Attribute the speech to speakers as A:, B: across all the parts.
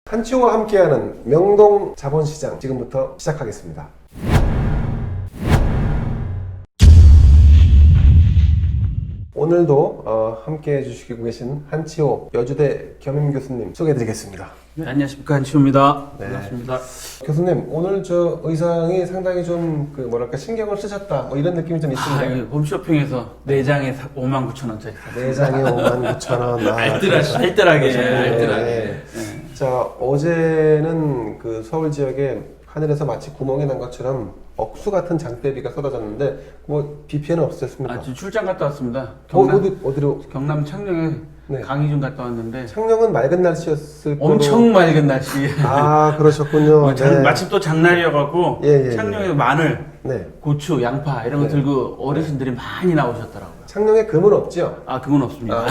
A: 한치호와 함께하는 명동 자본시장 지금부터 시작하겠습니다. 오늘도 함께 해주시고 계신 한치호 여주대 겸임 교수님 소개해드리겠습니다.
B: 네, 안녕하십니까, 한치호입니다.
A: 네.
B: 반갑습니다.
A: 교수님, 오늘 저 의상이 상당히 좀 신경을 쓰셨다 뭐 이런 느낌이 좀 있습니다.
B: 홈쇼핑에서 4장에 59,000원짜리
A: 내장에 59,000원.
B: 알뜰하게.
A: 네. 자, 어제는 그 서울 지역에 하늘에서 마치 구멍이 난 것처럼 억수 같은 장대비가 쏟아졌는데 뭐 비 피해는 없으셨습니까?
B: 지금 출장 갔다 왔습니다.
A: 어디로?
B: 경남 창녕에
A: 네.
B: 강의 좀 갔다 왔는데
A: 창녕은 맑은 날씨였을 거로.
B: 엄청 맑은 날씨.
A: 아, 그러셨군요. 네.
B: 마침 또 장날이어갖고
A: 예.
B: 창녕에 마늘,
A: 네.
B: 고추, 양파 이런 거
A: 네.
B: 들고 어르신들이 많이 나오셨더라고요.
A: 창녕에 금은 없죠?
B: 아, 그건 없습니다.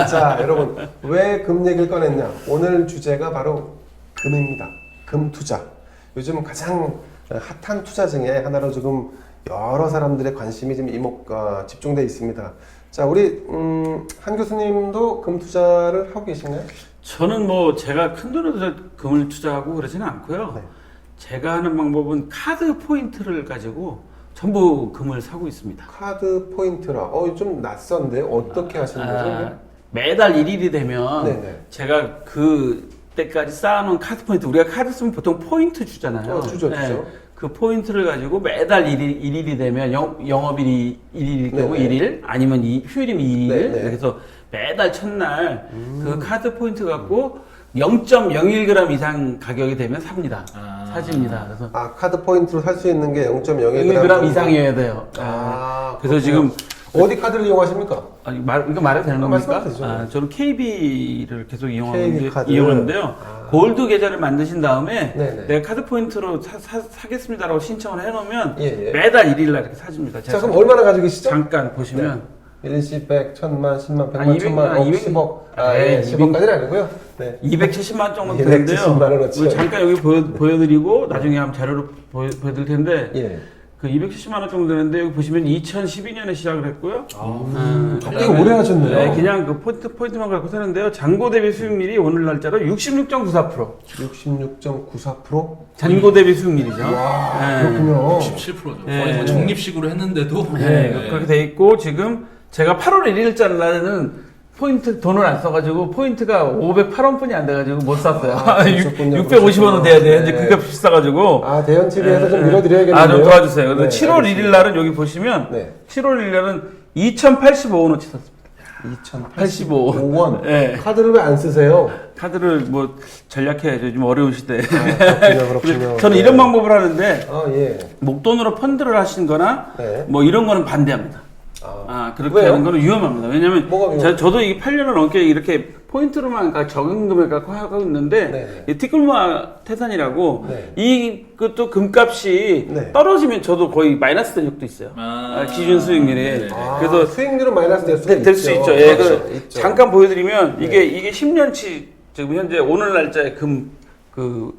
A: 자, 여러분, 왜 금 얘기를 꺼냈냐? 오늘 주제가 바로 금입니다. 금 투자. 요즘 가장 핫한 투자 중에 하나로 지금 여러 사람들의 관심이 지금 집중되어 있습니다. 자, 우리 한 교수님도 금 투자를 하고 계신가요?
B: 저는 뭐 제가 큰 돈으로 금을 투자하고 그러지는 않고요.
A: 네.
B: 제가 하는 방법은 카드 포인트를 가지고 전부 금을 사고 있습니다.
A: 카드 포인트라. 좀 낯선데 어떻게 하시는 거죠?
B: 매달 1일이 되면
A: 네네.
B: 제가 그때까지 쌓아놓은 카드 포인트, 우리가 카드 쓰면 보통 포인트 주잖아요.
A: 주죠.
B: 그 포인트를 가지고 매달 1일이 되면 영업일이 1일일 경우
A: 네네.
B: 1일, 아니면 휴일이면 2일,
A: 네네.
B: 그래서 매달 첫날 그 카드 포인트 갖고 0.01g 이상 가격이 되면 삽니다. 사집니다. 그래서
A: 카드 포인트로 살 수 있는 게 0.01g
B: 1g 이상이어야 돼요.
A: 그렇군요.
B: 그래서 지금
A: 어디 카드를 이용하십니까?
B: 이거 말해도 되는 겁니까?
A: 말씀하셔도 되죠.
B: 저는 KB를 계속
A: KB 카드.
B: 이용하는데요. 골드 계좌를 만드신 다음에
A: 네네.
B: 내가 카드 포인트로 사겠습니다라고 신청을 해놓으면
A: 예.
B: 매달 1일 날 이렇게 사줍니다.
A: 자, 그럼 얼마나 가지고 계시죠?
B: 잠깐 보시면
A: 일시, 100, 1000만, 10만, 100만,
B: 아, 200,
A: 1000만,
B: 200,
A: 10억.
B: 예,
A: 10억까지는 아니고요. 네.
B: 270만 정도
A: 270만
B: 되는데요.
A: 원어치.
B: 우리 잠깐 여기 보여드리고 나중에 한번 자료로 보여드릴 텐데
A: 예.
B: 그 270만 원 정도 되는데 여기 보시면 2012년에 시작을 했고요.
A: 되게 오래 하셨네요.
B: 네, 그냥 그 포인트만 갖고 사는데요. 잔고 대비 수익률이 오늘 날짜로 66.94%.
A: 66.94%?
B: 잔고 대비 수익률이죠.
A: 와,
B: 네.
A: 그렇군요.
C: 67%죠.
B: 네.
C: 거의 뭐 적립식으로 했는데도
B: 네, 그렇게 돼 있고 지금 제가 8월 1일자 날에는 포인트 돈을 안 써가지고 포인트가 508원뿐이 안 돼가지고 못 샀어요.
A: 그러셨군요.
B: 650원은 돼야 돼. 이제
A: 네.
B: 그게 비싸가지고.
A: 대현 TV에서 좀 밀어드려야겠네요.
B: 좀 도와주세요. 그래서
A: 네,
B: 7월
A: 알겠습니다.
B: 1일 날은 여기 보시면
A: 네.
B: 7월 1일 날은 2,085원어치 샀습니다.
A: 2085원.
B: 네.
A: 카드를 왜 안 쓰세요?
B: 카드를 뭐 전략해야죠. 좀 어려운 시대에.
A: 그렇군요.
B: 저는 이런 방법을 하는데
A: 예.
B: 목돈으로 펀드를 하신 거나
A: 네.
B: 뭐 이런 거는 반대합니다. 그렇게
A: 왜요?
B: 하는 거는 위험합니다. 왜냐면
A: 뭐가 위험해요?
B: 저도 이게 8년을 넘게 이렇게 포인트로만 적응금을 갖고 하고 있는데
A: 네네.
B: 이 티끌모아 태산이라고
A: 네.
B: 이것도 금값이
A: 네.
B: 떨어지면 저도 거의 마이너스 된 적도 있어요. 기준 수익률이. 그래서
A: 수익률은 마이너스
B: 될 수 있죠. 예, 그래서 잠깐 보여드리면 이게 10년치 지금 현재 오늘 날짜의 그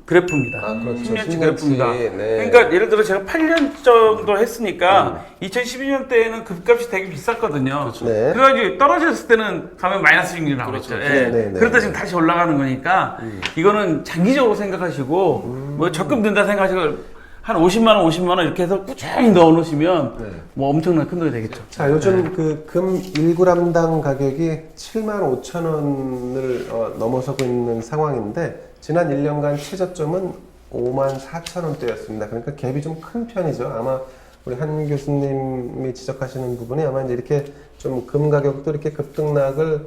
B: 그래프입니다.
A: 그렇죠.
B: 10년치
A: 10년치.
B: 그래프입니다.
A: 네.
B: 그러니까 예를 들어 제가 8년 정도 했으니까 2012년 때에는 금값이 되게 비쌌거든요.
A: 네.
B: 그래가지고 떨어졌을 때는 가면 마이너스 수익률이 나오죠.
C: 그렇죠.
B: 예.
A: 네.
B: 그러다 지금 다시 올라가는 거니까 이거는 장기적으로 생각하시고 뭐 적금 든다 생각하시고 한 50만 원 이렇게 해서 꾸준히 넣어 놓으시면
A: 네.
B: 뭐 엄청난 큰 돈이 되겠죠.
A: 자, 요즘 그 금 1g당 가격이 75,000원을 넘어서고 있는 상황인데 지난 1년간 최저점은 54,000원대였습니다. 그러니까 갭이 좀 큰 편이죠. 아마 우리 한 교수님이 지적하시는 부분이 아마 이제 이렇게 좀 금 가격도 이렇게 급등락을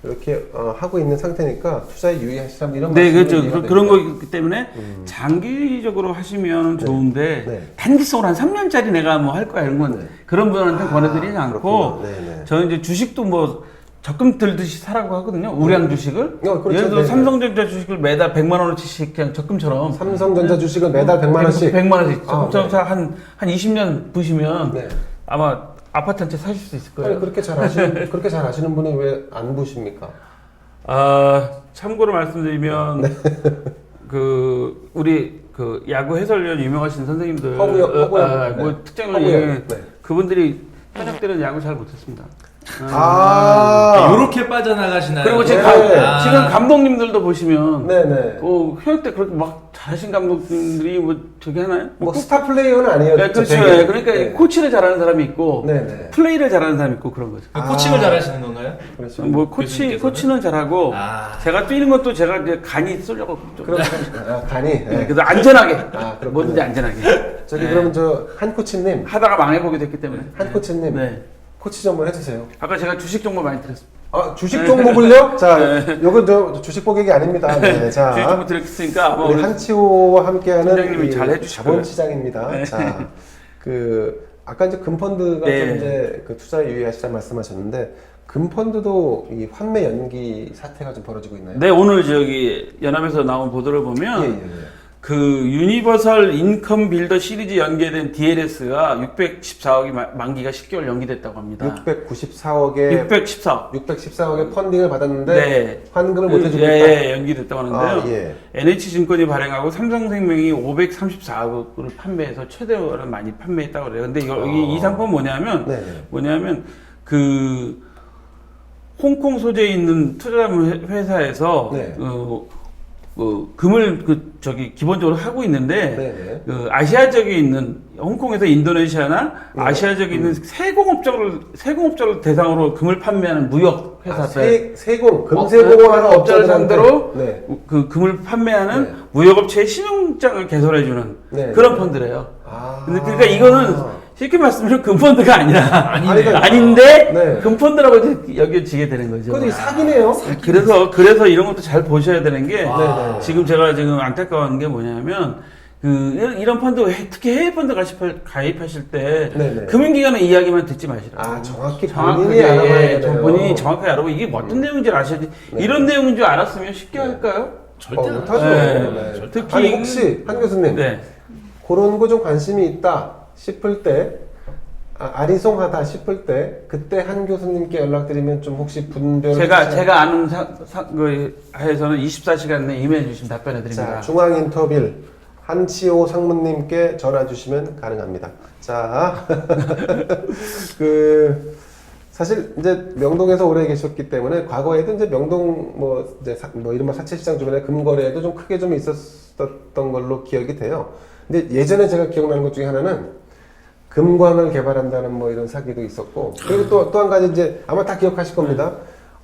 A: 이렇게 하고 있는 상태니까 투자에 유의하시라 이런
B: 네,
A: 말씀을
B: 그렇죠.
A: 이해가
B: 그런
A: 됩니다.
B: 거기 때문에 장기적으로 하시면 좋은데
A: 네.
B: 단기성으로 한 3년짜리 내가 뭐 할 거야 이런 건
A: 네.
B: 그런 분한테 권해드리지 않고
A: 그렇군요. 네.
B: 저는 이제 주식도 뭐 적금 들듯이 사라고 하거든요. 우량 주식을.
A: 그렇죠.
B: 예를 들어
A: 네네.
B: 삼성전자 주식을 매달 100만 원어치씩 그냥 적금처럼
A: 삼성전자 주식을 매달 100만 원씩
B: 100만 원씩 적금처럼
A: 네.
B: 한 20년 보시면
A: 네.
B: 아마 아파트 한 채 사실 수 있을
A: 아니,
B: 거예요.
A: 그렇게 잘 아시는 분이 왜 안 보십니까?
B: 참고로 말씀드리면 그 우리 그 야구 해설위원 유명하신 선생님들
A: 허구요.
B: 뭐
A: 네.
B: 특정을
A: 허구요. 네.
B: 그분들이 현역 때는 야구 잘 못했습니다.
C: 요렇게 빠져나가시나요?
B: 그리고 지금,
A: 네.
B: 지금 감독님들도 보시면
A: 네네.
B: 현역 때 그렇게 막 잘하신 감독님들이 뭐 저기 하나요?
A: 뭐 스타 플레이어는 아니었죠.
B: 네, 그렇죠.
A: 되게.
B: 그러니까
A: 네.
B: 코치를 잘하는 사람이 있고
A: 네네.
B: 플레이를 잘하는 사람이 있고 그런 거죠.
C: 코칭을 잘하시는 건가요?
A: 그렇죠.
B: 뭐
C: 교수님께서는?
B: 코치는 잘하고 제가 뛰는 것도 제가 이제 간이 쏠려고 좀.
A: 그럼 간이. 네.
B: 그래서 안전하게
A: 그렇군요.
B: 뭐든지 안전하게
A: 저기 그럼 저 한 코치님,
B: 하다가 망해보기도 했기 때문에.
A: 한 코치님
B: 네.
A: 코치 좀 한번 해주세요.
B: 아까 제가 주식 정보 많이 드렸습니다.
A: 주식 종목을요? 자, 요건 저 주식 고객이 아닙니다. 네, 자,
B: 주식 정보 드렸으니까 아마
A: 우리
B: 우리
A: 한치호와 함께하는
B: 팀장님이
A: 이
B: 잘 해주실 거예요.
A: 자본시장입니다.
B: 네.
A: 자, 아까 이제 금펀드가
B: 네.
A: 좀 이제 그 투자에 유의하시라 말씀하셨는데 금펀드도 이 환매 연기 사태가 좀 벌어지고 있나요?
B: 네, 오늘 저기 연합에서 나온 보도를 보면
A: 예.
B: 그 유니버설 인컴 빌더 시리즈 연계된 DLS가 614억이 만기가 10개월 연기됐다고 합니다.
A: 694억의
B: 614억.
A: 펀딩을 받았는데
B: 네.
A: 환급을 못 해주고 있다.
B: 예, 연기됐다고 하는데요.
A: 예.
B: NH증권이 발행하고 삼성생명이 534억을 판매해서 최대로 많이 판매했다고 그래요. 근데 여기 이 상품 뭐냐면 그 홍콩 소재에 있는 투자자문 회사에서
A: 네.
B: 금을 기본적으로 하고 있는데
A: 네네.
B: 그 아시아적에 있는 홍콩에서 인도네시아나 아시아적에 있는 세공업자를 대상으로 금을 판매하는 무역 회사들
A: 금세공을 하는
B: 업자를
A: 업자들한테
B: 상대로
A: 네.
B: 그 금을 판매하는
A: 네.
B: 무역업체의 신용장을 개설해주는
A: 네.
B: 그런 펀드래요.
A: 아.
B: 근데 그러니까 이거는 쉽게 말씀드리면 금펀드가 아니라
A: 아닌데
B: 네. 금펀드라고 이제 여겨지게 되는 거죠.
A: 그것도 사기네요.
B: 그래서 이런 것도 잘 보셔야 되는 게
A: 네네.
B: 지금 제가 지금 안타까운 게 뭐냐면 이런 펀드 특히 해외 펀드 가입하실 때
A: 네네.
B: 금융기관의 이야기만 듣지 마시라고.
A: 정확히 본인이
B: 정확하게
A: 알아봐야 돼요.
B: 본인이 정확하게 알아보고 이게 어떤 내용인지 아셔야지. 이런 내용인 줄 알았으면 쉽게 할까요?
C: 절대 안
A: 못하죠.
B: 네. 특히
A: 아니 혹시 한 교수님
B: 네.
A: 그런 거 좀 관심이 있다 싶을 때 아리송하다 싶을 때 그때 한 교수님께 연락드리면 좀 혹시 분별
B: 제가 아는 해서는 24시간 내에 이메일 주시면 답변해 드립니다.
A: 자, 중앙인터빌 한치호 상무님께 전화 주시면 가능합니다. 자, 사실 이제 명동에서 오래 계셨기 때문에 과거에도 이제 명동 이른바 사채시장 주변에 금거래도 좀 크게 좀 있었던 걸로 기억이 돼요. 근데 예전에 제가 기억나는 것 중에 하나는 금광을 개발한다는 뭐 이런 사기도 있었고 그리고 또 한 가지 이제 아마 다 기억하실 겁니다.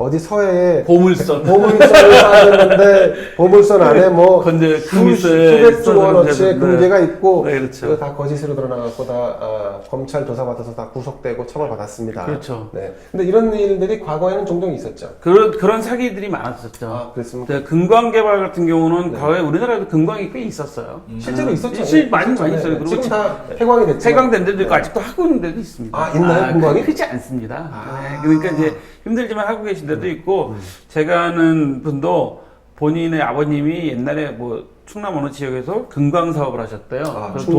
A: 어디 서해에 보물선을 쌓았는데 보물선 안에 뭐 수백조 원어치의 금괴가 있고
B: 네, 그렇죠.
A: 그거 다 거짓으로 드러나갖고 다 검찰 조사 받아서 다 구속되고 처벌받았습니다.
B: 그렇죠.
A: 네. 근데 이런 일들이 과거에는 종종 있었죠.
B: 그런 사기들이 많았었죠.
A: 그렇습니까?
B: 금광 개발 같은 경우는 과거에 우리나라에도 금광이 꽤 있었어요.
A: 실제로 있었죠.
B: 많이
A: 네.
B: 있어요. 그리고
A: 지금 다 폐광이 됐죠.
B: 폐광된 데도 있고 아직도 하고 있는 데도 있습니다.
A: 있나요, 금광이?
B: 크지 않습니다. 네, 그러니까 이제 힘들지만 하고 계신 데도 있고 제가 아는 분도 본인의 아버님이 옛날에 뭐 충남 어느 지역에서 금광 사업을 하셨대요. 그래서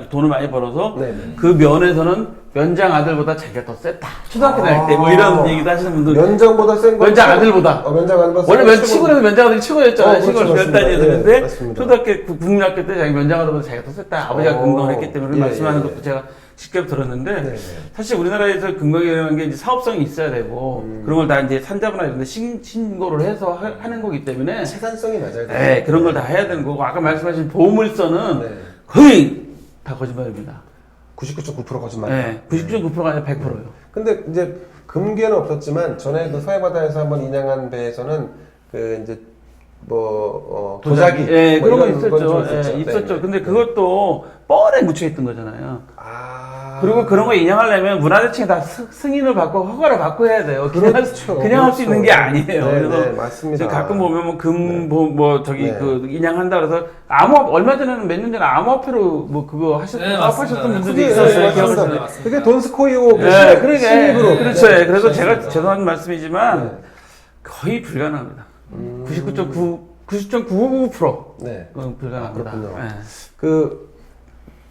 B: 돈을 많이 벌어서
A: 네네.
B: 그 면에서는 면장 아들보다 자기가 더 셌다. 초등학교 다닐 때 뭐 이런 얘기도 하시는 분들.
A: 면장보다 센 거.
B: 면장 아들보다.
A: 면장 아들보다
B: 원래 시골에서 면장 아들이 최고였잖아요.
A: 그렇죠,
B: 시골
A: 맞습니다.
B: 면단이었는데
A: 맞습니다.
B: 초등학교 국민학교 때 자기 면장 아들보다 자기가 더 셌다. 아버지가 금광을 했기 때문에 말씀하는 것도 제가 직접 들었는데 사실 우리나라에서 금광이라는 게 이제 사업성이 있어야 되고 그런 걸 다 이제 산자부나 이런 데 신고를 해서 하는 거기 때문에
A: 생산성이 맞아야 돼요.
B: 네, 그런 걸 다 해야 되는 거고 아까 말씀하신 보물선은 거의 다 거짓말입니다.
A: 99.9% 거짓말.
B: 네, 99.9%가 아니라 100%예요.
A: 근데 이제 금괴는 없었지만 전에 그 서해바다에서 한번 인양한 배에서는 그 이제 도자기
B: 예,
A: 뭐
B: 그런 거
A: 이런 건 좀
B: 있었죠.
A: 있었죠.
B: 있었죠.
A: 네.
B: 근데 그것도 뻘에 묻혀 있던 거잖아요. 그리고 그런 거 인양하려면 문화재청에 다 승인을 받고 허가를 받고 해야 돼요. 그냥 할 수 있는 게 아니에요. 그래서
A: 맞습니다.
B: 가끔 보면 인양한다 그래서 얼마 전에는 몇 년 전에 암호화폐로 그거 사업하셨던 분들이 있었어요.
A: 맞습니다. 그게 돈스코이오
B: 네, 그러게. 그렇죠.
A: 네.
B: 그래서 제가 죄송한 말씀이지만 거의 불가능합니다. 90.999%
A: 네.
B: 불가능합니다.
A: 그렇군요.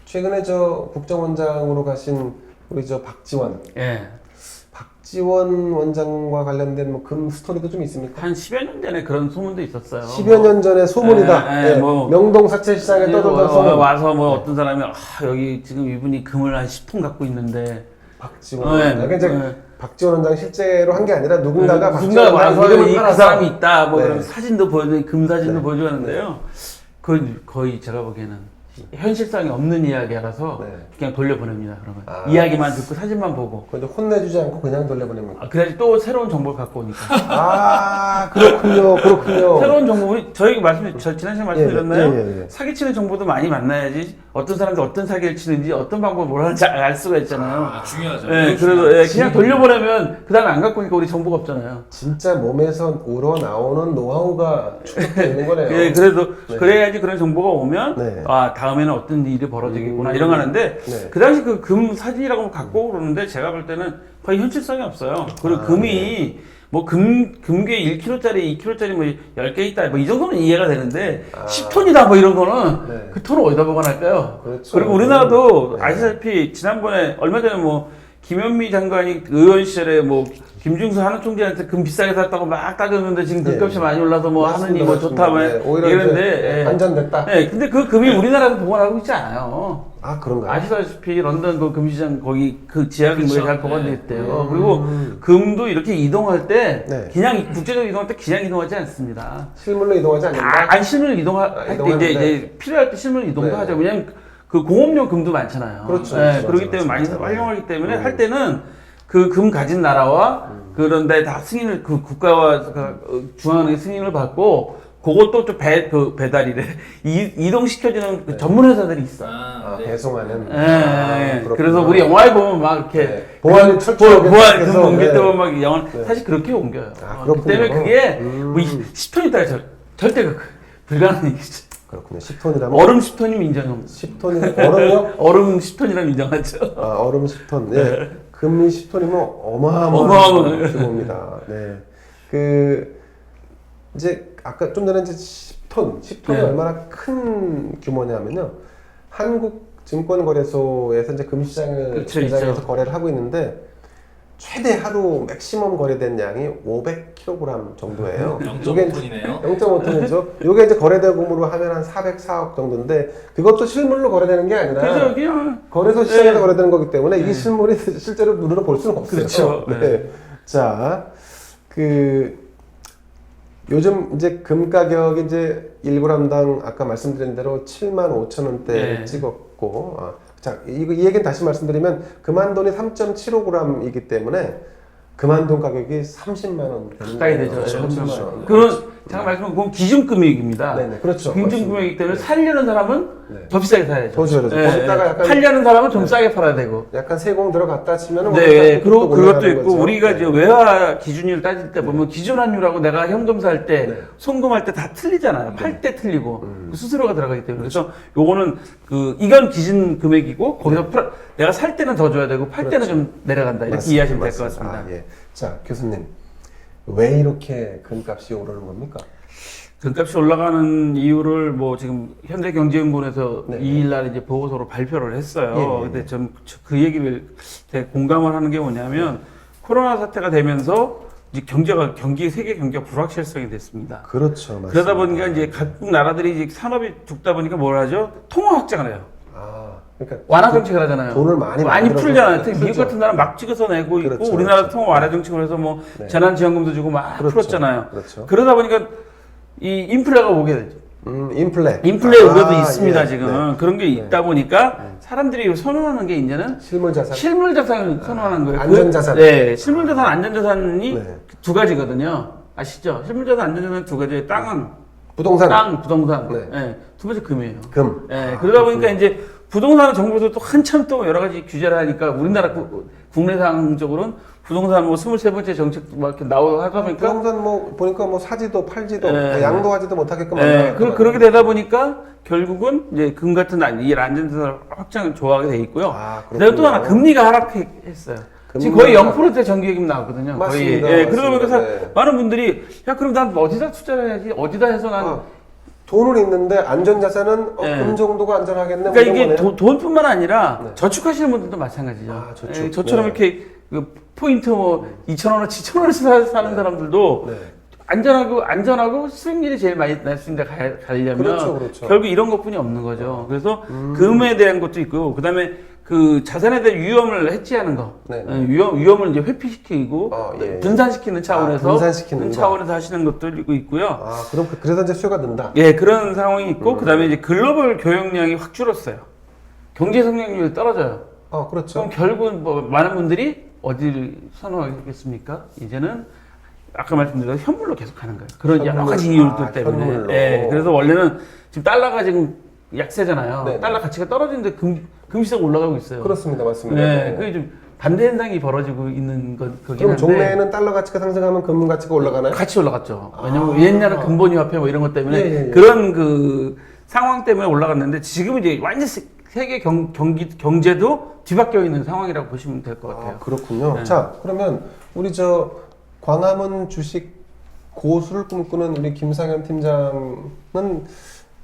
A: 최근에 국정원장으로 가신 우리 박지원. 박지원 원장과 관련된 금 스토리도 좀 있습니까?
B: 한 10여 년 전에 그런 소문도 있었어요.
A: 10여 년 전에 소문이다. 명동 사채시장에 떠돌던 소문.
B: 와서 어떤 사람이 여기 지금 이분이 금을 한 10톤 갖고 있는데
A: 박지원. 박지원 원장 실제로 한 게 아니라 누군가가 박지원
B: 누군가
A: 원장
B: 와서
A: 이름을
B: 그
A: 팔아서
B: 사람이 있다 뭐
A: 네.
B: 그런 사진도 보여줘 금 사진도
A: 네.
B: 보여주는데요. 그건 거의 제가 보기에는 현실성이 없는 이야기라서
A: 네.
B: 그냥 돌려보냅니다. 그러면
A: 아.
B: 이야기만 듣고 사진만 보고.
A: 근데 혼내주지 않고 그냥 돌려보냅니까?
B: 그래야지 또 새로운 정보를 갖고 오니까.
A: 아 그렇군요.
B: 새로운 정보 우리 저희가 지난 시간에 말씀드렸나요?
A: 예.
B: 사기치는 정보도 많이 만나야지 어떤 사람들 어떤 사기를 치는지 어떤 방법을 뭘 하는지 알 수가 있잖아요.
C: 중요하죠.
B: 네, 그래서 그냥 돌려보내면 그 다음에 안 갖고 오니까 우리 정보가 없잖아요.
A: 진짜 몸에서 우러나오는 노하우가 축적되어 있는 거네요.
B: 예, 그래도
A: 네.
B: 그래야지 그런 정보가 오면
A: 네.
B: 아 다음에는 어떤 일이 벌어지겠구나 이런 거 하는데
A: 네.
B: 그 당시 그 금 사진이라고 갖고 그러는데 제가 볼 때는 거의 현실성이 없어요. 그리고 금이 뭐 금괴 1kg짜리 2kg짜리 뭐 10개 있다 뭐 이 정도는 이해가 되는데 10톤이다 뭐 이런 거는
A: 네.
B: 그 톤을 어디다 보관할까요?
A: 그렇죠.
B: 그리고 우리나라도
A: 네.
B: 아시다시피 지난번에 얼마 전에 뭐 김현미 장관이 의원 시절에 뭐 김중수 하는 총재한테 금 비싸게 샀다고 막 따졌는데 지금 금값이 많이 올라서 뭐 하느니 뭐 좋다 뭐
A: 오히려
B: 이랬는데
A: 안전됐다.
B: 네, 근데 그 금이 우리나라에서 보관하고 있지 않아요.
A: 아 그런가요?
B: 아시다시피 런던 그 금시장 거기 그 지하 금고에
C: 그렇죠.
B: 잘 보관돼 있대요.
A: 네.
B: 그리고 금도 이렇게 이동할 때
A: 네.
B: 그냥 국제적으로 이동할 때 그냥 이동하지 않습니다.
A: 실물로 이동하지 않는다.
B: 안 실물 이동할 때
A: 이동하는데.
B: 이제 필요할 때 실물 이동도
A: 네.
B: 하죠. 왜냐면 그 공업용 금도 많잖아요.
A: 그렇죠.
B: 네,
A: 그렇죠.
B: 그렇기
A: 맞아,
B: 때문에 많이
A: 맞아.
B: 활용하기 때문에 할 때는 그 금 가진 나라와 그런데 다 승인을 그 국가와 중앙의 승인을 받고 그것도 좀 배달이래 이동시켜주는 그 전문 회사들이 있어.
A: 배송하는.
B: 예,
A: 그렇구나.
B: 그래서 우리 영화에 보면 막 이렇게
A: 네. 보안 철저하게
B: 보안
A: 해서,
B: 금 옮길 때
A: 네.
B: 보면 막 영화
A: 네.
B: 사실 그렇게 옮겨요.
A: 아,
B: 그
A: 그렇군요.
B: 때문에 그게 뭐 10톤 있다 절대 불가능한 얘기죠.
A: 그렇군요. 10톤이라면
B: 얼음 10톤이면 인정합니다.
A: 10톤이 얼음요?
B: 얼음 10톤이라면 인정하죠.
A: 아, 얼음 10톤. 예. 금이 10톤이면 어마어마한
B: 어마어마한.
A: 규모입니다. 네. 그 이제 아까 좀 전에 이제 10톤이
B: 네.
A: 얼마나 큰 규모냐면요. 한국증권거래소에서 이제 금시장을
B: 그렇죠,
A: 매장에서
B: 있죠.
A: 거래를 하고 있는데 최대 하루 맥시멈 거래된 양이 500kg 정도예요.
C: 0.5톤이네요.
A: 0.5톤이죠. 요게 이제 거래대금으로 하면 한 404억 정도인데 그것도 실물로 거래되는 게 아니라
B: 그래서 그냥
A: 거래소 시장에서
B: 네.
A: 거래되는 거기 때문에 이 실물이 실제로 눈으로 볼 수는 없어요.
B: 그렇죠.
A: 네. 자, 요즘 이제 금 가격이 이제 1g당 아까 말씀드린 대로 75,000원대
B: 네.
A: 찍었고, 자, 이 얘기는 다시 말씀드리면 금한돈이 3.75g이기 때문에 금한돈 가격이 30만 원
B: 가까이 되죠.
C: 그렇죠,
A: 30만
C: 그렇죠.
A: 원.
B: 그런 제가 말씀한 건 기준금액입니다.
A: 네네, 그렇죠.
B: 기준금액이기 때문에 살려는 사람은
A: 네.
B: 더 비싸게 사야죠.
A: 더 줘야죠. 거기다가 약간
B: 팔려는 사람은 좀 싸게 팔아야 되고.
A: 약간 세공 들어갔다 치면은
B: 네, 그리고
A: 또
B: 그것도
A: 올라가는
B: 있고
A: 거죠.
B: 우리가
A: 네.
B: 이제 외화 기준율 따질 때 보면 기준 환율하고 내가 현금 살 때,
A: 네.
B: 송금할 때 다 틀리잖아요. 팔 때 틀리고 그 수수료가 들어가기 때문에 그래서 요거는 이건 기준 금액이고 거기서 내가 살 때는 더 줘야 되고 팔 때는 좀 내려간다 이렇게
A: 맞습니다.
B: 이해하시면 될 것
A: 맞습니다.
B: 같습니다.
A: 아, 예. 자, 교수님 왜 이렇게 금값이 오르는 겁니까?
B: 금값이 올라가는 이유를 뭐 지금 현대경제연구원에서
A: 네.
B: 2일날 이제 보고서로 발표를 했어요.
A: 예, 예,
B: 근데 좀 그 얘기를 되게 공감을 하는 게 뭐냐면 코로나 사태가 되면서 이제 경기 세계 경기가 불확실성이 됐습니다.
A: 그렇죠. 맞습니다.
B: 그러다 보니까 이제 각국 나라들이 이제 산업이 죽다 보니까 뭘 하죠? 통화 확장을 해요.
A: 아, 그러니까
B: 완화 정책을 하잖아요.
A: 돈을 많이 만들어서-
B: 풀잖아요. 특히 미국
A: 그렇죠.
B: 같은 나라는 막 찍어서 내고 있고
A: 그렇죠,
B: 우리나라
A: 그렇죠.
B: 통화 완화 정책을 해서 뭐
A: 네.
B: 재난지원금도 주고 막
A: 그렇죠.
B: 풀었잖아요.
A: 그렇죠.
B: 그러다 보니까 이 인플레가 오게 되죠.
A: 인플레.
B: 인플레 우려도 있습니다
A: 예,
B: 지금.
A: 네.
B: 그런 게 있다 보니까 사람들이 선호하는 게 이제는
A: 실물 자산.
B: 실물 자산을 선호하는 거예요.
A: 안전자산.
B: 네, 실물 자산, 안전 자산이
A: 네.
B: 두 가지거든요. 아시죠? 실물 자산, 안전 자산 두 가지. 땅은
A: 부동산.
B: 땅, 부동산.
A: 네.
B: 네. 두 번째 금이에요.
A: 금.
B: 네, 그러다 보니까 이제 부동산은 정부에서 또 한참 또 여러 가지 규제를 하니까 우리나라 국내상적으로는 부동산 뭐 23번째 정책도 막 이렇게 나오고 하다 보니까
A: 부동산 뭐 보니까 뭐 사지도 팔지도
B: 네.
A: 뭐 양도하지도 못하게끔
B: 네,
A: 만들어놨더만.
B: 그렇게 되다 보니까 결국은 이제 금 같은 이 안전자산 확장을 좋아하게 돼 있고요.
A: 아,
B: 그다음에 또 하나
A: 그렇군요.
B: 금리가 하락했어요. 지금 거의 0%대 정기예금 나오거든요.
A: 맞습니다.
B: 거의. 예, 그러다 보니까
A: 맞습니다. 네.
B: 많은 분들이 야 그럼 난 어디다 투자를 해야지? 어디다 해서 난
A: 아, 돈은 있는데 안전자산은
B: 네.
A: 금 정도가 안전하겠네. 뭐
B: 그러니까
A: 이런
B: 이게
A: 거네요.
B: 돈뿐만 아니라
A: 네.
B: 저축하시는 분들도 마찬가지죠.
A: 아, 저축.
B: 저처럼
A: 네.
B: 이렇게 그 포인트 뭐 2,000원어치 1,000원어치 사는 사람들도
A: 네.
B: 안전하고 수익률이 제일 많이 날 수 있는 데 가려면
A: 그렇죠, 그렇죠.
B: 결국 이런 것뿐이 없는 거죠. 그래서 금에 대한 것도 있고 그다음에 그 자산에 대한 위험을 해지하는 거,
A: 네.
B: 위험을 이제 회피시키고
A: 예.
B: 분산시키는 차원에서
A: 분산시키는
B: 차원에서 하시는 것도 있고요.
A: 아, 그럼 그래서 이제 수요가 는다.
B: 예, 그런 상황이 있고 그다음에 이제 글로벌 교역량이 확 줄었어요. 경제 성장률이 떨어져요.
A: 그렇죠.
B: 그럼 결국은 뭐 많은 분들이 어디를 선호하겠습니까? 이제는 아까 말씀드린 현물로 계속 하는 거예요. 그런 여러 가지 이유들 때문에.
A: 현물로.
B: 예, 그래서 원래는 지금 달러가 지금 약세잖아요.
A: 네.
B: 달러 가치가 떨어지는데 금시장 올라가고 있어요.
A: 그렇습니다. 맞습니다.
B: 네, 그게 좀 반대 현상이 벌어지고 있는 거긴
A: 그럼
B: 한데
A: 종래에는 달러 가치가 상승하면 금융 가치가 올라가나요?
B: 같이 올라갔죠. 왜냐면 옛날에 근본이 화폐 뭐 이런 것 때문에
A: 예.
B: 그런 그 상황 때문에 올라갔는데 지금은 이제 완전 세계 경제도 뒤바뀌어 있는 상황이라고 보시면 될 것 같아요.
A: 그렇군요.
B: 네.
A: 자, 그러면 우리 저 광화문 주식 고수를 꿈꾸는 우리 김상현 팀장은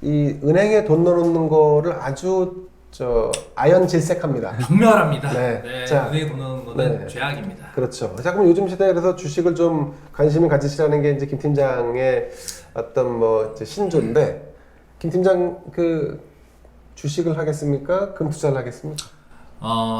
A: 이 은행에 돈 넣어놓는 거를 아주 아연질색합니다.
C: 경멸합니다.
A: 네.
C: 네.
A: 자,
C: 은행에 돈 넣는 거는
A: 네.
C: 죄악입니다.
A: 그렇죠. 자, 그럼 요즘 시대에 그래서 주식을 좀 관심을 가지시라는 게 이제 김 팀장의 어떤 뭐 이제 신조인데, 김 팀장 그 주식을 하겠습니까? 금 투자를 하겠습니까?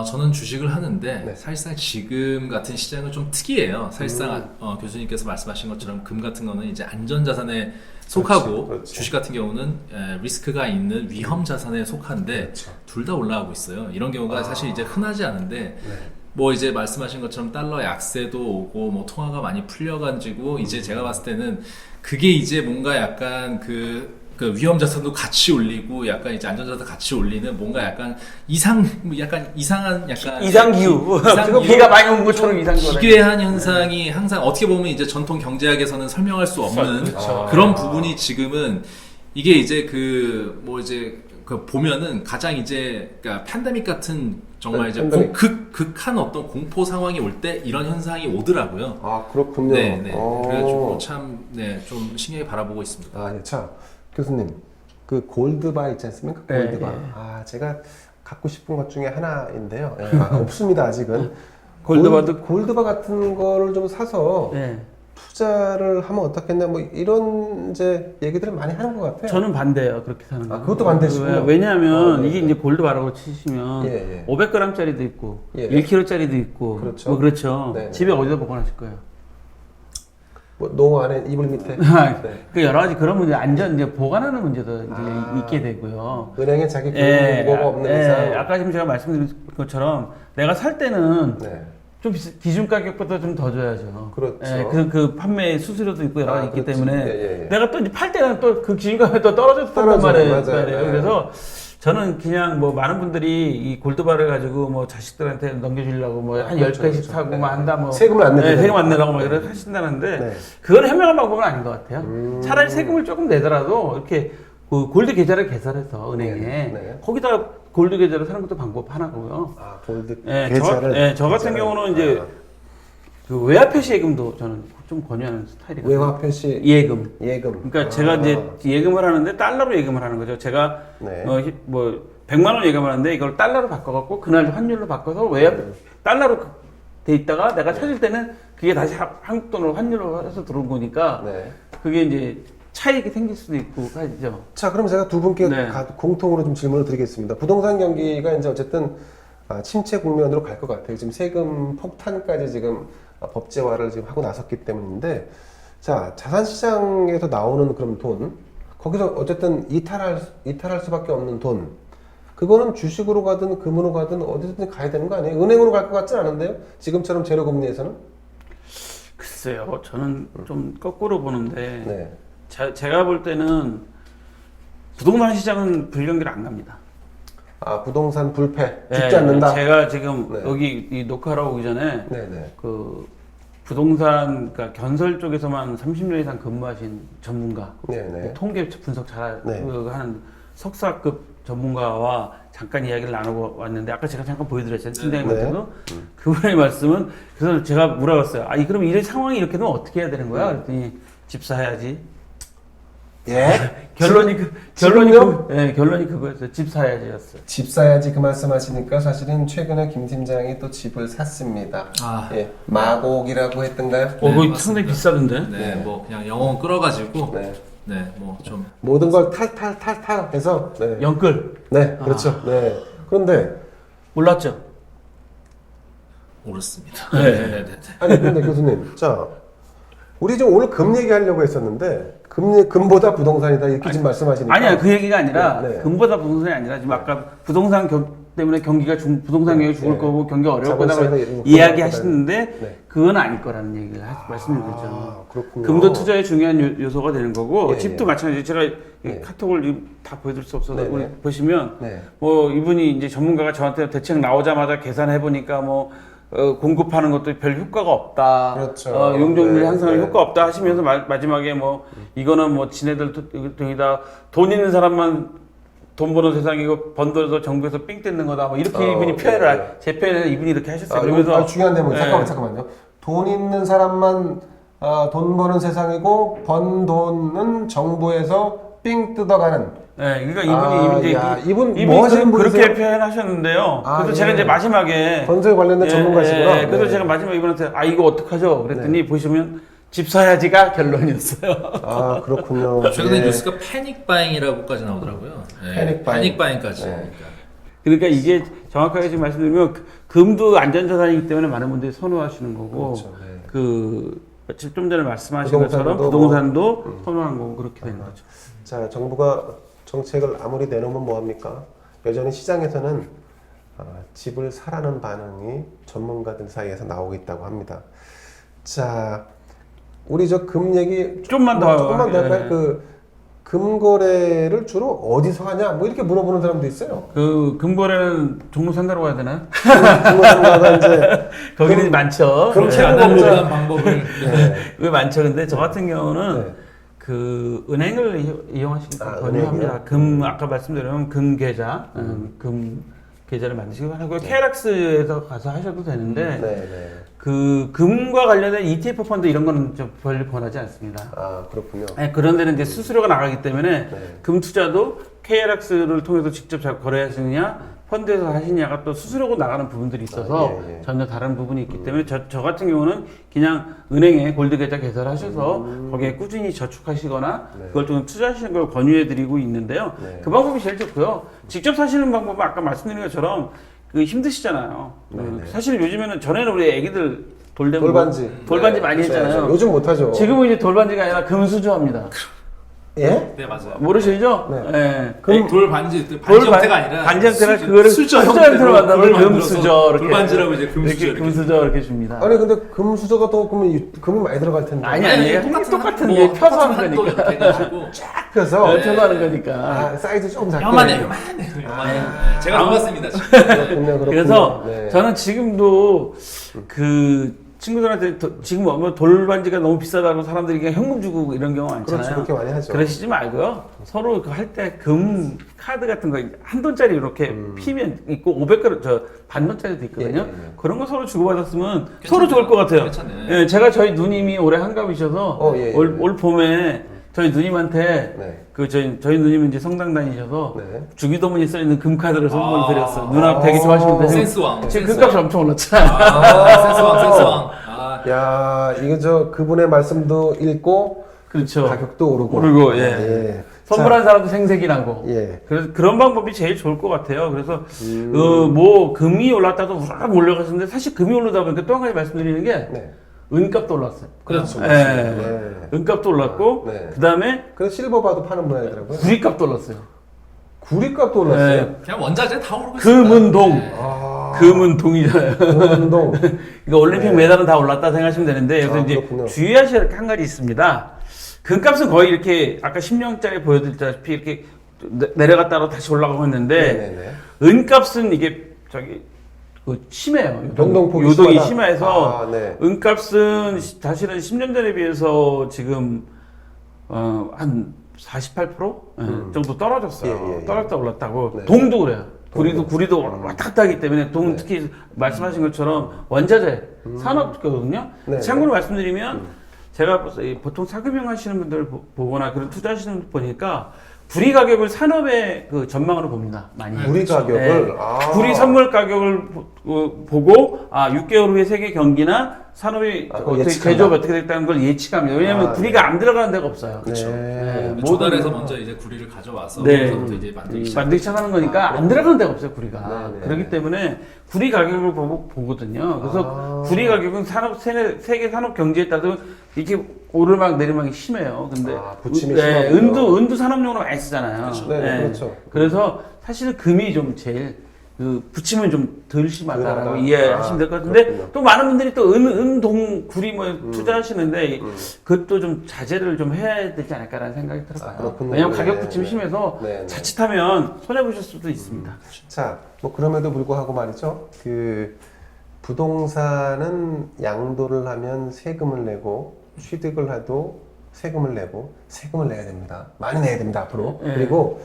C: 저는 주식을 하는데
A: 네.
C: 사실상 지금 같은 시장은 좀 특이해요. 사실상 교수님께서 말씀하신 것처럼 금 같은 거는 이제 안전자산에 속하고
A: 그렇지.
C: 주식 같은 경우는 리스크가 있는 위험 자산에 속한데
A: 그렇죠.
C: 둘 다 올라가고 있어요. 이런 경우가 사실 이제 흔하지 않은데
A: 네.
C: 뭐 이제 말씀하신 것처럼 달러 약세도 오고 뭐 통화가 많이 풀려가지고 이제 제가 봤을 때는 그게 이제 뭔가 약간 그 위험 자산도 같이 올리고 약간 이제 안전자산 같이 올리는 뭔가 약간 이상한
B: 이상기후. 비가 많이 온 것처럼 이상기후.
C: 기괴한 현상이 항상 어떻게 보면 이제 전통 경제학에서는 설명할 수 없는
B: 그렇죠.
C: 그런 부분이 지금은 이게 이제 보면은 가장 이제 그러니까 팬데믹 같은 정말 이제
A: 팬데믹.
C: 극한 어떤 공포 상황이 올 때 이런 현상이 오더라고요.
A: 아, 그렇군요.
C: 네. 그래가지고 참 좀 신기하게 바라보고 있습니다.
A: 예. 자, 교수님, 그 골드바 있지 않습니까?
B: 네,
A: 골드바.
B: 네.
A: 제가 갖고 싶은 것 중에 하나인데요. 없습니다, 아직은.
B: 골드바도
A: 골드바 같은 거를 좀 사서
B: 네.
A: 투자를 하면 어떻겠냐, 뭐 이런 이제 얘기들을 많이 하는 것 같아요.
B: 저는 반대예요. 그렇게 사는 거.
A: 그것도 반대시군요.
B: 왜냐하면
A: 네.
B: 이게 이제 골드바라고 치시면
A: 예.
B: 500g짜리도 있고
A: 예.
B: 1kg짜리도 있고
A: 그렇죠.
B: 뭐 그렇죠.
A: 네.
B: 집에 어디다 보관하실 거예요?
A: 뭐 농 안에 이불 밑에. 네.
B: 그 여러 가지 그런 문제, 안전 이제 보관하는 문제도 이제 있게 되고요.
A: 은행에 자기 금고가 없는 이상.
B: 아까 지금 제가 말씀드린 것처럼 내가 살 때는
A: 네.
B: 좀 기준 가격보다 좀 더 줘야죠.
A: 그렇죠.
B: 예, 그 판매 수수료도 있고 여러 가지 있기
A: 그렇지.
B: 때문에
A: 예.
B: 내가 또 이제 팔 때는 또 그 기준 가격이 또 떨어졌단
A: 떨어져요.
B: 말이에요.
A: 맞아요. 네.
B: 그래서 저는 그냥 뭐 많은 분들이 이 골드바를 가지고 뭐 자식들한테 넘겨주려고 뭐 한
A: 그렇죠,
B: 10개씩
A: 그렇죠.
B: 사고
A: 네.
B: 뭐 한다 뭐
A: 세금을 안 내고.
B: 네, 세금 안 내라고 막 이렇게 하신다는데
A: 네.
B: 그건 현명한 방법은 아닌 것 같아요. 차라리 세금을 조금 내더라도 이렇게 그 골드 계좌를 개설해서 은행에
A: 네.
B: 거기다 골드 계좌를 사는 것도 방법 하나고요.
A: 골드
B: 예,
A: 계좌를.
B: 저 같은 경우는 이제 그 외화표시 예금도 저는 좀 권유하는 스타일이거든요.
A: 외화표시
B: 예금.
A: 예금.
B: 그러니까 제가 이제 예금을 하는데 달러로 예금을 하는 거죠. 제가
A: 네.
B: 뭐 100만 원 예금을 하는데 이걸 달러로 바꿔갖고 그날 환율로 바꿔서 달러로 돼 있다가 내가 찾을 때는 그게 다시 한국 돈으로 환율로 해서 들어온 거니까
A: 네.
B: 그게 이제 차익이 생길 수도 있고 하죠.
A: 자, 그럼 제가 두 분께
B: 네.
A: 공통으로 좀 질문을 드리겠습니다. 부동산 경기가 이제 어쨌든 침체 국면으로 갈 것 같아요. 지금 세금 폭탄까지 지금 법제화를 지금 하고 나섰기 때문인데, 자, 자산시장에서 나오는 그런 돈, 거기서 어쨌든 이탈할 수밖에 없는 돈, 그거는 주식으로 가든 금으로 가든 어디든 가야 되는 거 아니에요? 은행으로 갈 것 같진 않은데요? 지금처럼 제로금리에서는?
B: 글쎄요, 저는 좀 거꾸로 보는데
A: 네.
B: 제가 볼 때는 부동산 시장은 불경기를 안 갑니다.
A: 부동산 불패, 죽지
B: 네,
A: 않는다?
B: 제가 지금
A: 네.
B: 여기 이 녹화하러 오기 전에
A: 네네.
B: 그 부동산, 그러니까 건설 쪽에서만 30년 이상 근무하신 전문가,
A: 네네.
B: 통계 분석 잘
A: 네.
B: 하는 석사급 전문가와 잠깐 이야기를 나누고 왔는데 아까 제가 잠깐 보여드렸잖아요. 팀장님한테도 그분의 말씀은 그래서 제가 물어봤어요. 그럼 이런 상황이 이렇게 되면 어떻게 해야 되는 거야? 그랬더니 집 사야지.
A: 예?
B: 결론이
A: 지금요?
B: 결론이 그거였어요. 집 사야지였어요.
A: 집 사야지 그 말씀하시니까 사실은 최근에 김 팀장이 또 집을 샀습니다. 예, 마곡이라고 했던가요?
B: 그거
C: 맞습니다.
B: 상당히 비싸던데.
C: 네, 뭐 그냥 영혼 끌어가지고
A: 네.
C: 뭐 좀
A: 모든 걸 탈탈탈탈 해서
B: 영끌.
A: 네, 그렇죠. 네. 그런데
B: 몰랐죠?
C: 모르겠습니다.
B: 네.
C: 네네네.
A: 아니 근데 교수님, 자 우리 지금 오늘 금 얘기하려고 했었는데 금보다 부동산이다 이렇게 지금 말씀하시니까
B: 아니야, 그 얘기가 아니라
A: 네, 네.
B: 금보다 부동산이 아니라 지금 아까 부동산 때문에 경기가 부동산 경기가 죽을
A: 네.
B: 거고 경기가 어려울 거다고
A: 자본시장이 이런
B: 이야기하시는데
A: 네.
B: 그건 아닐 거라는 얘기를 말씀드리죠.
A: 아, 그렇군요.
B: 금도 투자의 중요한 요소가 되는 거고
A: 예,
B: 집도
A: 예.
B: 마찬가지. 제가
A: 네.
B: 카톡을 다 보여드릴 수 없어서
A: 네,
B: 우리
A: 네.
B: 보시면
A: 네.
B: 뭐 이분이 이제 전문가가 저한테 대책 나오자마자 계산해 보니까 뭐 공급하는 것도 별 효과가 없다.
A: 그렇죠.
B: 용적률
A: 네,
B: 향상에
A: 네.
B: 효과 없다 하시면서 마지막에 뭐 이거는 뭐 지네들 등이다. 돈 있는 사람만 돈 버는 세상이고 번 돈에서 정부에서 삥 뜯는 거다. 뭐 이렇게 이분이 표현을
A: 네.
B: 제 표현을 이분이 이렇게 하셨어요.
A: 그러면서 아주 중요한 대목.
B: 네.
A: 잠깐만요. 돈 있는 사람만 돈 버는 세상이고 번 돈은 정부에서 삥 뜯어가는.
B: 네, 그러니까 이분이
A: 이분 뭐 하시는
B: 그렇게
A: 분이세요?
B: 표현하셨는데요.
A: 아,
B: 그래서
A: 예.
B: 제가 이제 마지막에
A: 건설 관련된 전문가시구나.
B: 그래서
A: 네.
B: 제가 마지막에 이분한테 이거 어떡하죠? 그랬더니 보시면 집 사야지가 결론이었어요.
A: 아 그렇군요.
C: 최근에
A: 예.
C: 뉴스가 패닉 바잉이라고까지 나오더라고요. 네.
A: 패닉 바잉.
C: 패닉 바잉까지.
A: 네.
B: 그러니까 이게 정확하게 지금 말씀드리면 금도 안전자산이기 때문에 많은 분들이 선호하시는 거고
A: 그렇죠. 네.
B: 좀 전에 말씀하신
A: 부동산도
B: 것처럼 부동산도 선호한 거고 그렇게 되는 거죠.
A: 자 정부가 정책을 아무리 내놓으면 뭐합니까? 여전히 시장에서는 집을 사라는 반응이 전문가들 사이에서 나오고 있다고 합니다. 자 우리 저 금 얘기
B: 조금만 더
A: 조금만 더 할까요?
B: 예.
A: 그 금거래를 주로 어디서 하냐? 뭐 이렇게 물어보는 사람도 있어요.
B: 그 금거래는 종로 산다로 가야 되나요?
A: 주무상가가 이제
B: 거기는 많죠.
A: 그럼
C: 그렇게
A: 최고
C: 아날로그한 방법을
A: 네.
B: 그게 많죠. 근데 저 같은 경우는
A: 네.
B: 그 은행을 이용하시기 권유합니다.
A: 은행이요?
B: 금 아까 말씀드린 금 계좌, 금 계좌를 만드시고 하고 KLX에서 가서 하셔도 되는데
A: 네.
B: 그 금과 관련된 ETF 펀드 이런 거는 좀 별로 권하지 않습니다.
A: 아 그렇군요.
B: 네, 그런 데는 이제 수수료가 나가기 때문에
A: 네.
B: 금 투자도 KLX를 통해서 직접 거래하시느냐 펀드에서 하시냐가 또 수수료가 나가는 부분들이 있어서
A: 예.
B: 전혀 다른 부분이 있기 때문에 저 같은 경우는 그냥 은행에 골드 계좌 개설하셔서 거기에 꾸준히 저축하시거나
A: 네.
B: 그걸 좀 투자하시는 걸 권유해드리고 있는데요.
A: 네.
B: 그 방법이 제일 좋고요. 직접 사시는 방법은 아까 말씀드린 것처럼 그 힘드시잖아요.
A: 네네.
B: 사실 요즘에는 전에는 우리 애기들
A: 돌반지.
B: 돌반지 많이 했잖아요.
A: 요즘 못하죠.
B: 지금은 이제 돌반지가 아니라 금수저합니다.
A: 예?
C: 네 맞아요.
B: 모르시죠?
A: 네.
B: 네.
C: 돌 반지 반지 형태가 아니라
B: 반지 형태가
C: 수저-
B: 그거를
C: 수저
B: 수저 형태로
C: 형태로
B: 만들어서
C: 돌 만들어서
B: 금수저 이렇게
C: 돌반지라고 이제 금수저
B: 이렇게
C: 이렇게.
B: 금수저 이렇게 줍니다.
A: 아니 근데 금수저가 또 그러면 금이 많이 들어갈 텐데.
B: 아니 똑같은 게
C: 뭐
B: 펴서 하는
C: 똑같은
B: 거니까.
C: 한도 돼가지고
A: 쫙 펴서
B: 펴서 하는 거니까.
A: 아, 사이즈 조금 작게.
C: 요만해요. 제가 먹었습니다. 지금.
A: 그렇군요.
B: 그래서
A: 네.
B: 저는 지금도 그 친구들한테 지금 뭐 돌반지가 너무 비싸다고 사람들이 그냥 현금 주고 이런 경우 많잖아요.
A: 그렇죠. 그렇게 많이 하죠.
B: 그러시지 말고요. 서로 할 때 금 카드 같은 거 한 돈짜리 이렇게 피면 있고 500g 저 반 돈짜리도 있거든요.
A: 예.
B: 그런 거 서로 주고받았으면 서로 좋을 것 같아요.
C: 괜찮네.
B: 예, 제가 저희 누님이 올해 한갑이셔서
A: 예.
B: 올 봄에 저희 누님한테
A: 네.
B: 그 저희 누님은 이제 성당 다니셔서
A: 네.
B: 주기도문이 써 있는 금 카드를 선물
C: 아.
B: 드렸어요. 누나 되게 좋아하시는데 지금
C: 센스왕.
B: 지금
C: 센스왕.
B: 금값이 엄청 올랐잖아요.
C: 센스왕. 아.
A: 야, 이거 저 그분의 말씀도 읽고
B: 그렇죠.
A: 가격도 오르고.
B: 오르고, 예. 선물한 사람도 생색이 나고.
A: 예.
B: 그래서 그런 방법이 제일 좋을 것 같아요. 그래서 뭐 금이 올랐다도 우락 올라가시는데 사실 금이 오르다 보니까 또 한 가지 말씀드리는 게
A: 네.
B: 은값도 올랐어요.
A: 그렇죠.
B: 예.
A: 네.
B: 은값도 올랐고
A: 네.
B: 그다음에
A: 그래서 실버바도 파는 모양이더라고요.
B: 구리값도 올랐어요.
A: 구리값도 올랐어요.
B: 네.
C: 그냥 원자재 다 오르고 있습니다.
B: 금은동.
A: 아.
B: 금은동이잖아요.
A: 금운동.
B: 그러니까 올림픽
A: 네.
B: 메달은 다 올랐다 생각하시면 되는데 여기서
A: 아,
B: 이제
A: 그렇군요.
B: 주의하셔야 할 게 한 가지 있습니다. 금값은 거의 이렇게 아까 10년짜리 보여드렸다시피 이렇게 내려갔다가 다시 올라가고 했는데
A: 네네네.
B: 은값은 이게 그 심해요.
A: 변동폭이
B: 요동이
A: 심하다.
B: 심해서
A: 아, 네.
B: 은값은 사실은 10년 전에 비해서 지금 한 48% 정도 떨어졌어요.
A: 예.
B: 떨어졌다 올랐다고.
A: 네.
B: 동도 그래요. 구리도 왔다 갔다 하기 때문에 동 특히 말씀하신 것처럼 원자재 산업거든요.
A: 네.
B: 참고로 말씀드리면 제가 보통 사금융 하시는 분들 보거나 그런 투자하시는 분 보니까 구리 가격을 산업의 그 전망으로 봅니다. 많이.
A: 구리 가격을
B: 네.
A: 아.
B: 구리 선물 가격을 보고 6개월 후에 세계 경기나 산업이
A: 그걸
B: 어떻게
A: 예측한다?
B: 제조업이 어떻게 됐다는 걸 예측합니다. 왜냐하면 구리가 안 들어가는 데가 없어요.
C: 그렇죠.
A: 네.
C: 조달해서 먼저 이제 구리를 가져와서
B: 네.
C: 거기서부터 이제 만들기 시작.
B: 만들기 시작하는 거니까 안 들어가는 데가 없어요, 구리가.
A: 네, 네.
B: 그렇기 때문에 구리 가격을 보거든요. 그래서 구리 가격은 세계 산업 경제에 따라서 이렇게 오르막 내리막이 심해요. 근데
A: 부침이 심하고요.
B: 은두 산업용으로 많이 쓰잖아요.
C: 그렇죠.
A: 네, 그렇죠.
B: 그래서 사실은 금이 좀 제일 부침은 좀 덜 심하다라고
A: 덜하다.
B: 이해하시면 될 것 같은데
A: 그렇군요.
B: 또 많은 분들이 또 은동 구리 뭐 투자하시는데 그것도 좀 자제를 좀 해야 되지 않을까라는 생각이 들어요.
A: 그렇군요.
B: 왜냐하면 가격
A: 네,
B: 부침이
A: 네.
B: 심해서
A: 네, 네.
B: 자칫하면 손해 보실 수도 있습니다.
A: 자, 뭐 그럼에도 불구하고 말이죠. 그 부동산은 양도를 하면 세금을 내고 취득을 해도 세금을 내고 세금을 내야 됩니다. 많이 내야 됩니다 앞으로.
B: 네.
A: 그리고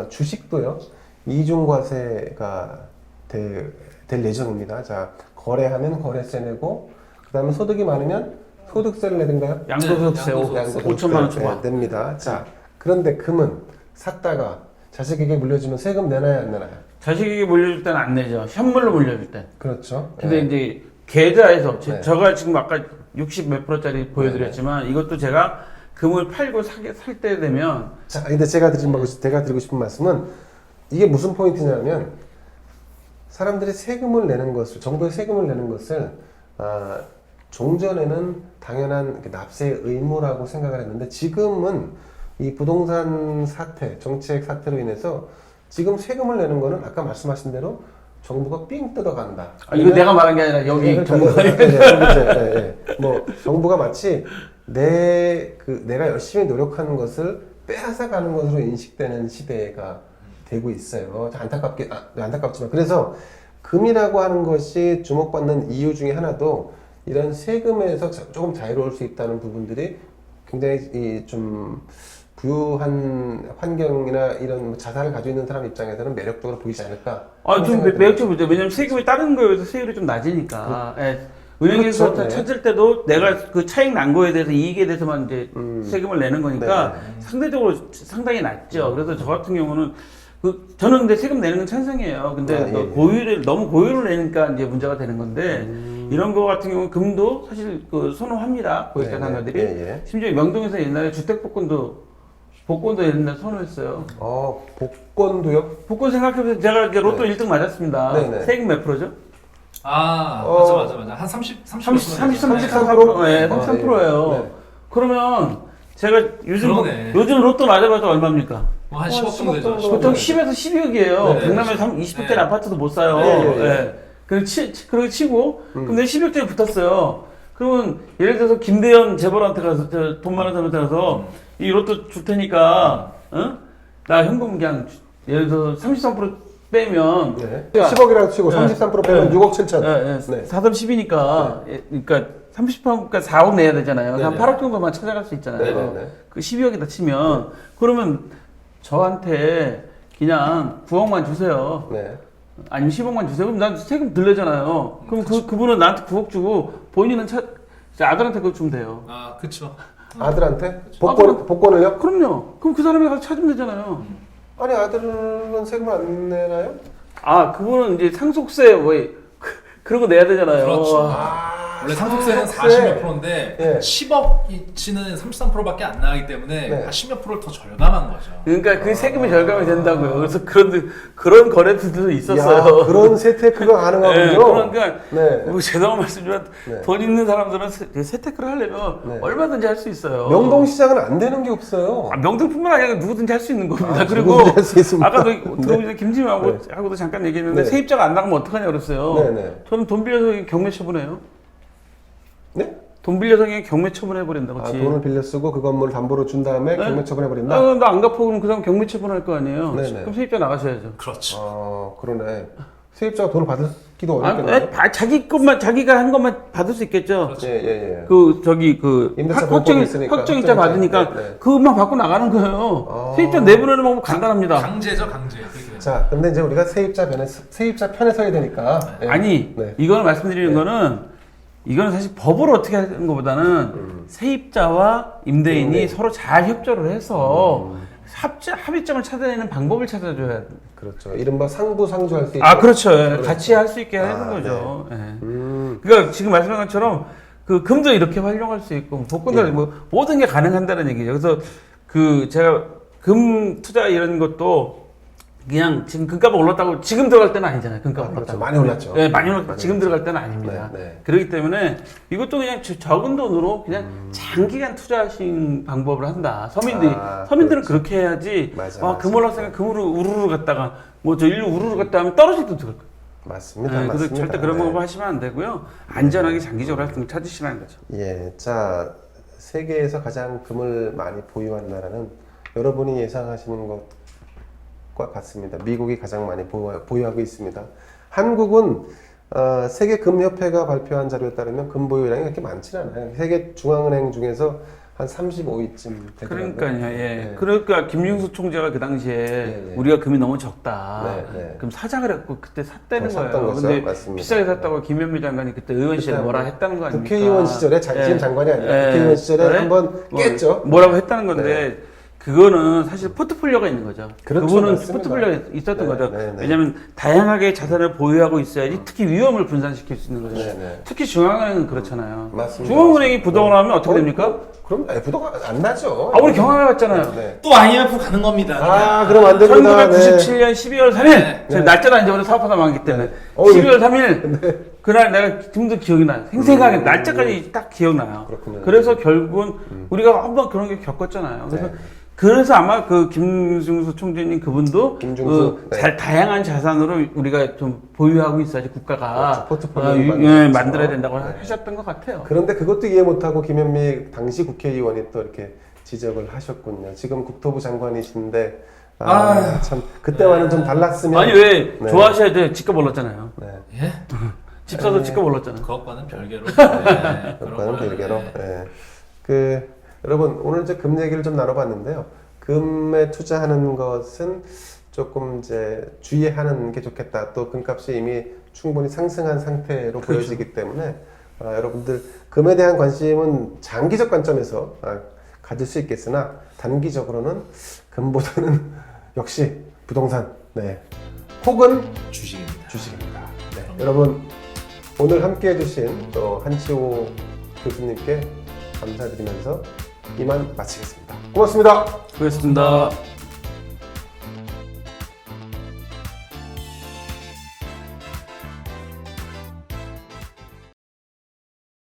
A: 주식도요. 이중과세가 될 예정입니다. 자, 거래하면 거래세 내고 그다음에 소득이 많으면 소득세를 내든가요?
B: 양도소득세
C: 양도소득세.
B: 5천만 원 초과.
A: 냅니다. 자, 그런데 금은 샀다가 자식에게 물려주면 세금 내나요 안 내나요?
B: 자식에게 물려줄 때는 안 내죠. 현물로 물려줄 때.
A: 그렇죠.
B: 근데
A: 예.
B: 이제 계좌에서
A: 네.
B: 제가 지금 아까 60 몇 프로짜리 보여드렸지만 이것도 제가 금을 팔고 살 때 되면
A: 자, 근데 제가 드리고 싶은 말씀은 이게 무슨 포인트냐면 사람들이 세금을 내는 것을 정부에 세금을 내는 것을 종전에는 당연한 납세의 의무라고 생각을 했는데 지금은 이 부동산 사태, 정책 사태로 인해서 지금 세금을 내는 거는 아까 말씀하신 대로 정부가 삥 뜯어간다.
B: 이거 내가 말한 게 아니라 여기
A: 뭐 정부가 마치 내가 열심히 노력하는 것을 빼앗아가는 것으로 인식되는 시대가 되고 있어요. 안타깝지만 그래서 금이라고 하는 것이 주목받는 이유 중에 하나도 이런 세금에서 조금 자유로울 수 있다는 부분들이 굉장히 좀 부유한 환경이나 이런 자산을 가지고 있는 사람 입장에서는 매력적으로 보이지 않을까?
B: 좀 매력적이죠. 왜냐면 세금이 다른 거에 비해서 세율이 좀 낮으니까. 예. 은행에서
A: 그렇죠. 네.
B: 찾을 때도 내가 그 차익 난 거에 대해서 이익에 대해서만 이제 세금을 내는 거니까 상대적으로 상당히 낮죠. 그래서 저 같은 경우는 저는 근데 세금 내는 건 찬성이에요. 근데 너무 고유를 내니까 이제 문제가 되는 건데 이런 거 같은 경우는 금도 사실 선호합니다. 고액 자산가들이. 심지어 명동에서 옛날에 주택복권도 옛날에 선호했어요.
A: 복권도요?
B: 복권 생각해보세요. 제가 이제 로또 1등 맞았습니다.
A: 네네.
B: 세금 몇 프로죠?
C: 맞아. 한
B: 33%? 네, 33%예요.
A: 네.
B: 그러면 제가 요즘
C: 그러네.
B: 로또 맞아봐서 얼마입니까?
C: 한 10억 정도 되죠.
B: 보통 10에서 12억이에요.
C: 네,
B: 강남에
C: 그렇죠.
B: 20억짜리 아파트도 못 사요.
A: 네.
B: 그렇게 치고, 근데 10억짜리 붙었어요. 그러면 예를 들어서 김대현 재벌한테 가서 돈 많은 사람한테 가서 이 로또 줄 테니까 나 현금 그냥 예를 들어서 33% 빼면
A: 10억이라고 치고 33% 빼면 6억 7천.
B: 네. 4점 10이니까 그러니까 30%니까 4억 내야 되잖아요. 한 8억 정도만 찾아갈 수 있잖아요.
A: 네네네.
B: 그 12억이다 치면 그러면 저한테 그냥 9억만 주세요.
A: 네.
B: 아니면 10억만 주세요. 그럼 난 세금 덜 내잖아요. 그럼 그분은 나한테 9억 주고 본인은 아들한테 그거 주면 돼요.
C: 그쵸.
A: 아들한테? 복권을요?
B: 그럼요. 그럼 그 사람이 가서 찾으면 되잖아요.
A: 아니 아들은 세금을 안 내나요?
B: 그분은 이제 상속세 그런 거 내야 되잖아요.
C: 그렇죠. 원래 상속세는 40몇 프로인데
A: 예.
C: 10억치는 33%밖에 안 나가기 때문에
A: 네.
C: 한 10몇 프로를 더 절감한 거죠.
B: 그러니까 그 세금이 절감이 된다고요. 그래서 그런 거래들도 있었어요.
A: 야, 그런 세테크가 가능하군요.
B: 그러니까
A: 네.
B: 죄송한 말씀이지만 돈 있는 사람들은 세테크를 하려면 얼마든지 할 수 있어요.
A: 명동시장은 안 되는 게 없어요.
B: 명동뿐만 아니라 누구든지 할 수 있는 겁니다. 그리고
A: 누구든지 할수 있습니다.
B: 아까도 들어오기 전에 김지민하고도 잠깐 얘기했는데 세입자가 안 나가면 어떡하냐 그랬어요.
A: 네네.
B: 저는 돈 빌려서 경매 처분해요.
A: 네?
B: 돈 빌려서 그냥 경매 처분해버린다고.
A: 돈을 빌려 쓰고 그 건물을 담보로 준 다음에 경매 처분해버린다?
B: 나안 갚고 그럼 그 사람 경매 처분할 거 아니에요.
A: 네네.
B: 그럼 세입자 나가셔야죠.
C: 그렇죠.
A: 그러네. 세입자가 돈을 받기도 어렵겠네요.
B: 자기가 한 것만 받을 수 있겠죠.
C: 그렇죠.
A: 예. 임대차
B: 확정일자 받으니까 그것만 받고 나가는 거예요. 세입자 내보내는 방법 간단합니다.
C: 강제.
A: 자, 근데 이제 우리가 세입자 편에 서야 되니까.
B: 이거는 말씀드리는 거는 이거는 사실 법으로 어떻게 하는 것보다는 세입자와 임대인이 서로 잘 협조를 해서 합의점을 찾아내는 방법을 찾아줘야 돼.
A: 그렇죠. 이른바 상부상조할 수 있죠.
B: 아, 그렇죠. 같이 할 수 있게 하는
A: 아,
B: 거죠. 예. 그러니까 지금 말씀한 것처럼 그 금도 이렇게 활용할 수 있고 복권도 뭐 모든 게 가능한다는 얘기죠. 그래서 그 제가 금 투자 이런 것도 그냥 지금 금값이 올랐다고 지금 들어갈 때는 아니잖아요. 금값 올랐다고.
A: 그렇죠. 많이 올랐죠.
B: 네, 많이 올랐다. 지금 들어갈 때는 아닙니다.
A: 네.
B: 그렇기 때문에 이것도 그냥 적은 돈으로 그냥 장기간 투자하신 방법을 한다. 서민들은
A: 그렇죠.
B: 그렇게 해야지.
A: 맞아.
B: 금 올랐으니까 금으로 우르르 갔다가 뭐 저 일로 우르르 갔다 하면 떨어지도 들을 거예요.
A: 맞습니다.
B: 그래서
A: 맞습니다.
B: 절대 그런 방법 하시면 안 되고요. 안전하게 장기적으로 할 수 있는 거 찾으시라는 거죠.
A: 예, 자 세계에서 가장 금을 많이 보유한 나라는 여러분이 예상하시는 것과 같습니다. 미국이 가장 많이 보유하고 있습니다. 한국은 세계금협회가 발표한 자료에 따르면 금 보유량이 그렇게 많지는 않아요. 세계 중앙은행 중에서 한 35위쯤 되더라고요.
B: 그러니까요. 예.
A: 네.
B: 그러니까 김중수 총재가 그 당시에
A: 네.
B: 우리가 금이 너무 적다.
A: 네.
B: 그럼 사자 그랬고 그때 샀다는
A: 샀던
B: 거예요.
A: 거죠.
B: 근데
A: 맞습니다.
B: 비싸게 샀다고 김현미 장관이 그때 의원실에
A: 그때
B: 뭐라 했다는 거 아닙니까?
A: 국회의원 시절에 지금 장관이 아니라
B: 예.
A: 국회의원 시절에
B: 네?
A: 한번 깼죠.
B: 뭐라고 했다는 건데 그거는 사실 포트폴리오가 있는 거죠.
A: 그렇죠,
B: 그분은
A: 맞습니다.
B: 포트폴리오가 있었던
A: 네,
B: 거죠.
A: 네.
B: 왜냐하면 다양하게 자산을 보유하고 있어야지 특히 위험을 분산시킬 수 있는 거죠.
A: 네.
B: 특히 중앙은행은 그렇잖아요.
A: 맞습니다.
B: 중앙은행이 부도가 나면 어떻게 됩니까?
A: 그럼 부도가 안 나죠.
B: 우리 경험해 봤잖아요.
A: 네.
C: 또 IMF 가는 겁니다. 그냥.
A: 그럼 안 됩니다.
B: 1997년 12월 3일 제가 날짜도 안 잊어버려 사업하다 망했기 때문에 12월 3일 그날 내가 지금도 기억이 나요. 생생하게 날짜까지 딱 기억나요.
A: 그렇군요.
B: 그래서 결국은 우리가 한번 그런 게 겪었잖아요. 그래서 아마 그 김중수 총재님 그분도
A: 김중수,
B: 다양한 자산으로 우리가 좀 보유하고 있어야지 국가가
A: 그렇죠. 포트폴리오를
B: 만들어야 된다고
A: 네.
B: 하셨던 것 같아요.
A: 그런데 그것도 이해 못하고 김현미 당시 국회의원이 또 이렇게 지적을 하셨군요. 지금 국토부 장관이신데 참 그때와는 좀 달랐으면
B: 아니 왜
A: 네.
B: 좋아하셔야 돼? 집값 올랐잖아요.
A: 네.
C: 예?
B: 집 사서 집값 올랐잖아요.
C: 그것과는 별개로. 네,
A: 그것과는
C: 그런
A: 별개로.
C: 거는, 네.
A: 여러분 오늘 이제 금 얘기를 좀 나눠봤는데요. 금에 투자하는 것은 조금 이제 주의하는 게 좋겠다. 또 금값이 이미 충분히 상승한 상태로 보여지기 때문에 여러분들 금에 대한 관심은 장기적 관점에서 가질 수 있겠으나 단기적으로는 금보다는 역시 부동산, 혹은 주식입니다. 여러분 오늘 함께해 주신 또 한치호 교수님께 감사드리면서 이만 마치겠습니다. 고맙습니다.
B: 수고했습니다.